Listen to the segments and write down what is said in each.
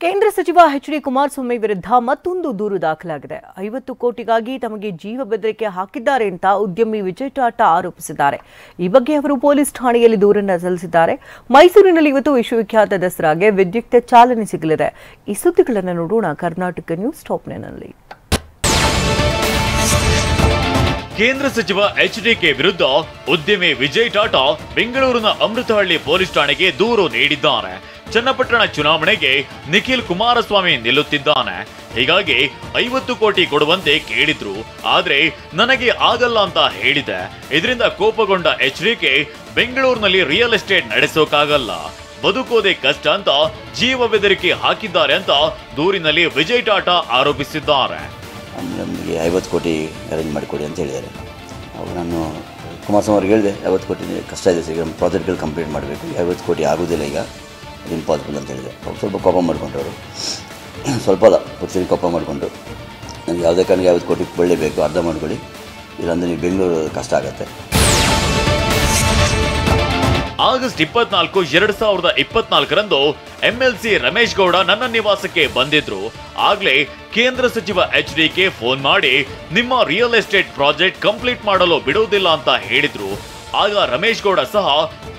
ಕೇಂದ್ರ ಸಚಿವ ಎಚ್.ಡಿ. ಕುಮಾರಸ್ವಾಮಿ ವಿರುದ್ಧ ಮತ್ತೊಂದು ದೂರು ದಾಖಲಾಗಿದೆ. 50 ಕೋಟಿಗಾಗಿ ತಮಗೆ ಜೀವ ಬೆದರಿಕೆ ಹಾಕಿದ್ದಾರೆ ಅಂತ ಉದ್ಯಮಿ ವಿಜಯ್ ಟಾಟಾ ಆರೋಪಿಸಿದ್ದಾರೆ. ಈ ಬಗ್ಗೆ ಅವರು ಪೊಲೀಸ್ ಠಾಣೆಯಲ್ಲಿ ದೂರನ್ನು ಸಲ್ಲಿಸಿದ್ದಾರೆ. ಮೈಸೂರಿನಲ್ಲಿ ಇವತ್ತು ವಿಶ್ವವಿಖ್ಯಾತ ದಸರಾಗೆ ವಿದ್ಯುಕ್ತ ಚಾಲನೆ ಸಿಗಲಿದೆ. ಈ ಸುದ್ದಿಗಳನ್ನು ನೋಡೋಣ ಕರ್ನಾಟಕ ನ್ಯೂಸ್ ಟಾಪ್ 9ನಲ್ಲಿ. ಕೇಂದ್ರ ಸಚಿವ ಎಚ್.ಡಿ.ಕೆ ವಿರುದ್ಧ ಉದ್ಯಮಿ ವಿಜಯ್ ಟಾಟಾ ಬೆಂಗಳೂರಿನ ಅಮೃತಹಳ್ಳಿ ಪೊಲೀಸ್ ಠಾಣೆಗೆ ದೂರು ನೀಡಿದ್ದಾರೆ. ಚನ್ನಪಟ್ಟಣ ಚುನಾವಣೆಗೆ ನಿಖಿಲ್ ಕುಮಾರಸ್ವಾಮಿ ನಿಲ್ಲುತ್ತಿದ್ದಾನೆ. ಹೀಗಾಗಿ 50 ಕೋಟಿ ಕೊಡುವಂತೆ ಕೇಳಿದ್ರು. ಆದ್ರೆ ನನಗೆ ಆಗಲ್ಲ ಅಂತ ಹೇಳಿದೆ. ಇದರಿಂದ ಕೋಪಗೊಂಡ ಎಚ್.ಡಿ.ಕೆ ಬೆಂಗಳೂರಿನಲ್ಲಿ ರಿಯಲ್ ಎಸ್ಟೇಟ್ ನಡೆಸೋಕಾಗಲ್ಲ, ಬದುಕೋದೇ ಕಷ್ಟ ಅಂತ ಜೀವ ಬೆದರಿಕೆ ಹಾಕಿದ್ದಾರೆ ಅಂತ ದೂರಿನಲ್ಲಿ ವಿಜಯ್ ಟಾಟಾ ಆರೋಪಿಸಿದ್ದಾರೆ. ನಮಗೆ 50 ಕೋಟಿ ಅರೇಂಜ್ ಮಾಡಿಕೊಡಿ ಅಂತ ಹೇಳಿದ್ದಾರೆ. ಅವಾಗ ನಾನು ಕುಮಾರಸ್ವಾಮಿ ಅವ್ರಿಗೆ ಹೇಳಿದೆ, 50 ಕೋಟಿ ಕಷ್ಟ ಇದೆ ಸರ್, ನಮ್ಮ ಪ್ರಾಜೆಕ್ಟ್ಗಳು ಕಂಪ್ಲೀಟ್ ಮಾಡಬೇಕು, 50 ಕೋಟಿ ಆಗೋದಿಲ್ಲ, ಈಗ ಇಂಪಾಸಿಬಲ್ ಅಂತ ಹೇಳಿದೆ. ಅವ್ರು ಸ್ವಲ್ಪ ಕೋಪ ಮಾಡಿಕೊಂಡ್ರು. ಅವರು ಸ್ವಲ್ಪ ಅಲ್ಲ, ಪುತ್ರಿ ಕೋಪ ಮಾಡಿಕೊಂಡು ನನಗೆ ಯಾವುದೇ ಕಾರಣಕ್ಕೆ 50 ಕೋಟಿ ಒಳ್ಳೇಬೇಕು, ಅರ್ಧ ಮಾಡ್ಕೊಳ್ಳಿ, ಇಲ್ಲಾಂದರೆ ನೀವು ಬೆಂಗಳೂರು ಕಷ್ಟ ಆಗುತ್ತೆ. ಆಗಸ್ಟ್ 24, 2024ರಂದು ಎಂಎಲ್ಸಿ ರಮೇಶ್ ಗೌಡ ನನ್ನ ನಿವಾಸಕ್ಕೆ ಬಂದಿದ್ರು. ಆಗ್ಲೇ ಕೇಂದ್ರ ಸಚಿವ ಎಚ್.ಡಿ.ಕೆ ಫೋನ್ ಮಾಡಿ ನಿಮ್ಮ ರಿಯಲ್ ಎಸ್ಟೇಟ್ ಪ್ರಾಜೆಕ್ಟ್ ಕಂಪ್ಲೀಟ್ ಮಾಡಲು ಬಿಡುವುದಿಲ್ಲ ಅಂತ ಹೇಳಿದ್ರು. ಆಗ ರಮೇಶ್ ಗೌಡ ಸಹ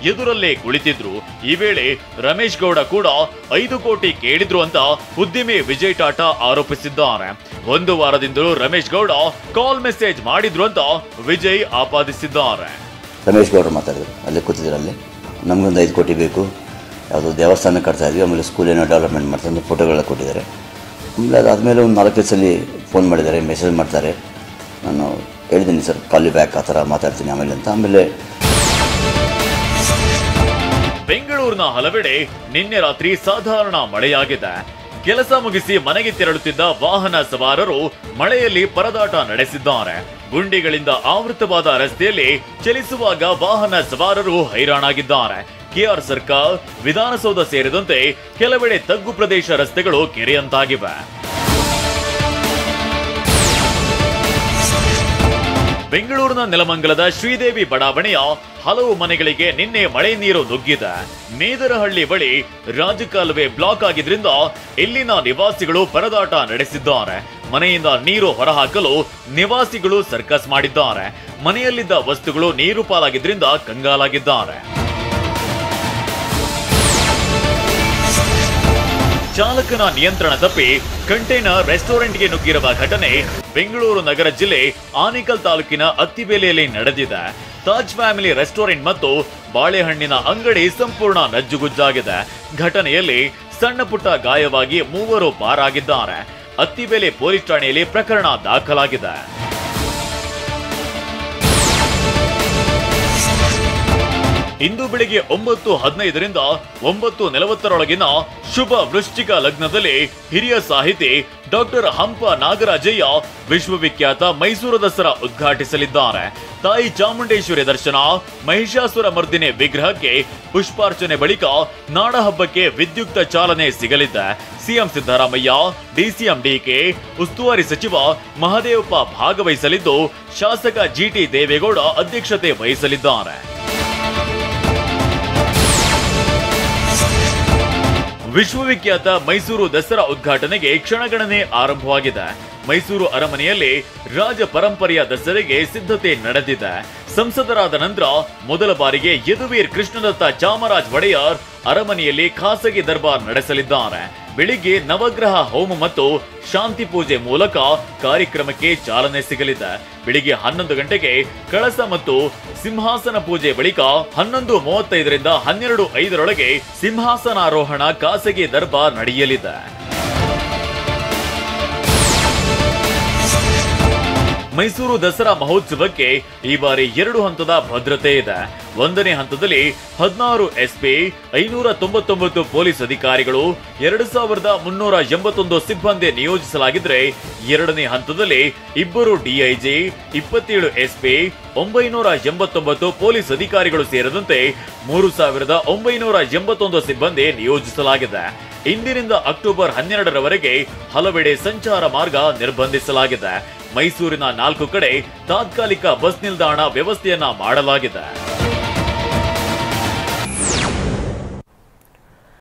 ಎದುರಲ್ಲೇ ಕುಳಿತಿದ್ರು. ಈ ವೇಳೆ ರಮೇಶ್ ಗೌಡ ಕೂಡ 5 ಕೋಟಿ ಕೇಳಿದ್ರು ಅಂತ ಉದ್ಯಮಿ ವಿಜಯ್ ಟಾಟಾ ಆರೋಪಿಸಿದ್ದಾರೆ. 1 ವಾರದಿಂದಲೂ ರಮೇಶ್ ಗೌಡ ಕಾಲ್ ಮೆಸೇಜ್ ಮಾಡಿದ್ರು ಅಂತ ವಿಜಯ್ ಆಪಾದಿಸಿದ್ದಾರೆ. ರಮೇಶ್ ಗೌಡರು ಮಾತಾಡಿದ್ರು, ಅಲ್ಲೇ ಕೂತಿದ್ರಲ್ಲಿ, ನಮಗೊಂದು 5 ಕೋಟಿ ಬೇಕು, ಯಾವುದೋ ದೇವಸ್ಥಾನ ಕಟ್ತಾ ಇದ್ವಿ, ಆಮೇಲೆ ಸ್ಕೂಲ್ ಏನೋ ಡೆವಲಪ್ಮೆಂಟ್ ಮಾಡ್ತಾರೆ, ಫೋಟೋಗಳೆಲ್ಲ ಕೊಟ್ಟಿದ್ದಾರೆ. ಆಮೇಲೆ ಅದಾದಮೇಲೆ ಒಂದು 4 ದಿವಸದಲ್ಲಿ ಫೋನ್ ಮಾಡಿದ್ದಾರೆ, ಮೆಸೇಜ್ ಮಾಡ್ತಾರೆ. ನಾನು ಹೇಳಿದ್ದೀನಿ ಸರ್, ಕಾಲ್ ಬ್ಯಾಕ್ ಆ ಥರ ಮಾತಾಡ್ತೀನಿ ಆಮೇಲೆ ಅಂತ. ಆಮೇಲೆ ಬೆಂಗಳೂರಿನ ಹಲವೆಡೆ ನಿನ್ನೆ ರಾತ್ರಿ ಸಾಧಾರಣ ಮಳೆಯಾಗಿದೆ. ಕೆಲಸ ಮುಗಿಸಿ ಮನೆಗೆ ತೆರಳುತ್ತಿದ್ದ ವಾಹನ ಸವಾರರು ಮಳೆಯಲ್ಲಿ ಪರದಾಟ ನಡೆಸಿದ್ದಾರೆ. ಗುಂಡಿಗಳಿಂದ ಆವೃತವಾದ ರಸ್ತೆಯಲ್ಲಿ ಚಲಿಸುವಾಗ ವಾಹನ ಸವಾರರು ಹೈರಾಣಾಗಿದ್ದಾರೆ. ಕೆಆರ್ ಸರ್ಕಲ್, ವಿಧಾನಸೌಧ ಸೇರಿದಂತೆ ಕೆಲವೆಡೆ ತಗ್ಗು ಪ್ರದೇಶ ರಸ್ತೆಗಳು ಕೆರೆಯಂತಾಗಿವೆ. ಬೆಂಗಳೂರಿನ ನೆಲಮಂಗಲದ ಶ್ರೀದೇವಿ ಬಡಾವಣೆಯ ಹಲವು ಮನೆಗಳಿಗೆ ನಿನ್ನೆ ಮಳೆ ನೀರು ನುಗ್ಗಿದೆ. ಮೇದರಹಳ್ಳಿ ಬಳಿ ರಾಜಕಾಲುವೆ ಬ್ಲಾಕ್ ಆಗಿದ್ರಿಂದ ಇಲ್ಲಿನ ನಿವಾಸಿಗಳು ಪರದಾಟ ನಡೆಸಿದ್ದಾರೆ. ಮನೆಯಿಂದ ನೀರು ಹೊರಹಾಕಲು ನಿವಾಸಿಗಳು ಸರ್ಕಸ್ ಮಾಡಿದ್ದಾರೆ. ಮನೆಯಲ್ಲಿದ್ದ ವಸ್ತುಗಳು ನೀರು ಪಾಲಾಗಿದ್ರಿಂದ ಕಂಗಾಲಾಗಿದ್ದಾರೆ. ಚಾಲಕನ ನಿಯಂತ್ರಣ ತಪ್ಪಿ ಕಂಟೈನರ್ ರೆಸ್ಟೋರೆಂಟ್ಗೆ ನುಗ್ಗಿರುವ ಘಟನೆ ಬೆಂಗಳೂರು ನಗರ ಜಿಲ್ಲೆ ಆನೇಕಲ್ ತಾಲೂಕಿನ ಅತ್ತಿಬೇಲೆಯಲ್ಲಿ ನಡೆದಿದೆ. ತಾಜ್ ಫ್ಯಾಮಿಲಿ ರೆಸ್ಟೋರೆಂಟ್ ಮತ್ತು ಬಾಳೆಹಣ್ಣಿನ ಅಂಗಡಿ ಸಂಪೂರ್ಣ ನಜ್ಜುಗುಜ್ಜಾಗಿದೆ. ಘಟನೆಯಲ್ಲಿ ಸಣ್ಣ ಪುಟ್ಟ ಗಾಯವಾಗಿ 3 ಪಾರಾಗಿದ್ದಾರೆ. ಅತ್ತಿಬೇಲೆ ಪೊಲೀಸ್ ಠಾಣೆಯಲ್ಲಿ ಪ್ರಕರಣ ದಾಖಲಾಗಿದೆ. ಇಂದು ಬೆಳಿಗ್ಗೆ 9:15ರಿಂದ 9:40ರೊಳಗಿನ ಶುಭ ವೃಶ್ಚಿಕ ಲಗ್ನದಲ್ಲಿ ಹಿರಿಯ ಸಾಹಿತಿ ಡಾಕ್ಟರ್ ಹಂಪ ನಾಗರಾಜಯ್ಯ ವಿಶ್ವವಿಖ್ಯಾತ ಮೈಸೂರು ದಸರಾ ಉದ್ಘಾಟಿಸಲಿದ್ದಾರೆ. ತಾಯಿ ಚಾಮುಂಡೇಶ್ವರಿ ದರ್ಶನ, ಮಹಿಷಾಸುರ ಮರ್ದಿನಿ ವಿಗ್ರಹಕ್ಕೆ ಪುಷ್ಪಾರ್ಚನೆ ಬಳಿಕ ನಾಡಹಬ್ಬಕ್ಕೆ ವಿದ್ಯುಕ್ತ ಚಾಲನೆ ಸಿಗಲಿದೆ. ಸಿಎಂ ಸಿದ್ದರಾಮಯ್ಯ, ಡಿಸಿಎಂ ಡಿಕೆ, ಉಸ್ತುವಾರಿ ಸಚಿವ ಮಹದೇವಪ್ಪ ಭಾಗವಹಿಸಲಿದ್ದು, ಶಾಸಕ ಜಿಟಿ ದೇವೇಗೌಡ ಅಧ್ಯಕ್ಷತೆ ವಹಿಸಲಿದ್ದಾರೆ. ವಿಶ್ವವಿಖ್ಯಾತ ಮೈಸೂರು ದಸರಾ ಉದ್ಘಾಟನೆಗೆ ಕ್ಷಣಗಣನೆ ಆರಂಭವಾಗಿದೆ. ಮೈಸೂರು ಅರಮನೆಯಲ್ಲಿ ರಾಜ ಪರಂಪರೆಯ ದಸರೆಗೆ ಸಿದ್ಧತೆ ನಡೆದಿದೆ. ಸಂಸದರಾದ ನಂತರ ಮೊದಲ ಬಾರಿಗೆ ಯದುವೀರ್ ಕೃಷ್ಣದತ್ತ ಚಾಮರಾಜ ಒಡೆಯರ್ ಅರಮನೆಯಲ್ಲಿ ಖಾಸಗಿ ದರ್ಬಾರ್ ನಡೆಸಲಿದ್ದಾರೆ. ಬೆಳಿಗ್ಗೆ ನವಗ್ರಹ ಹೋಮ ಮತ್ತು ಶಾಂತಿ ಪೂಜೆ ಮೂಲಕ ಕಾರ್ಯಕ್ರಮಕ್ಕೆ ಚಾಲನೆ ಸಿಗಲಿದೆ. ಬೆಳಿಗ್ಗೆ 11 ಗಂಟೆಗೆ ಕಳಸ ಮತ್ತು ಸಿಂಹಾಸನ ಪೂಜೆ ಬಳಿಕ 11:35ರಿಂದ 12:05ರೊಳಗೆ ಸಿಂಹಾಸನಾರೋಹಣ ಖಾಸಗಿ ದರ್ಬಾರ್ ನಡೆಯಲಿದೆ. ಮೈಸೂರು ದಸರಾ ಮಹೋತ್ಸವಕ್ಕೆ ಈ ಬಾರಿ 2 ಹಂತದ ಭದ್ರತೆ ಇದೆ. 1ನೇ ಹಂತದಲ್ಲಿ 16 ಎಸ್ಪಿ, 599 ಪೊಲೀಸ್ ಅಧಿಕಾರಿಗಳು, 2381 ಸಿಬ್ಬಂದಿ ನಿಯೋಜಿಸಲಾಗಿದ್ರೆ, 2ನೇ ಹಂತದಲ್ಲಿ 2 ಡಿಐಜಿ, 27 ಎಸ್ಪಿ, 989 ಪೊಲೀಸ್ ಅಧಿಕಾರಿಗಳು ಸೇರಿದಂತೆ 3981 ಸಿಬ್ಬಂದಿ ನಿಯೋಜಿಸಲಾಗಿದೆ. ಇಂದಿನಿಂದ ಅಕ್ಟೋಬರ್ 12ರವರೆಗೆ ಹಲವೆಡೆ ಸಂಚಾರ ಮಾರ್ಗ ನಿರ್ಬಂಧಿಸಲಾಗಿದೆ. ಮೈಸೂರಿನ 4 ಕಡೆ ತಾತ್ಕಾಲಿಕ ಬಸ್ ನಿಲ್ದಾಣ ವ್ಯವಸ್ಥೆಯನ್ನ ಮಾಡಲಾಗಿದೆ.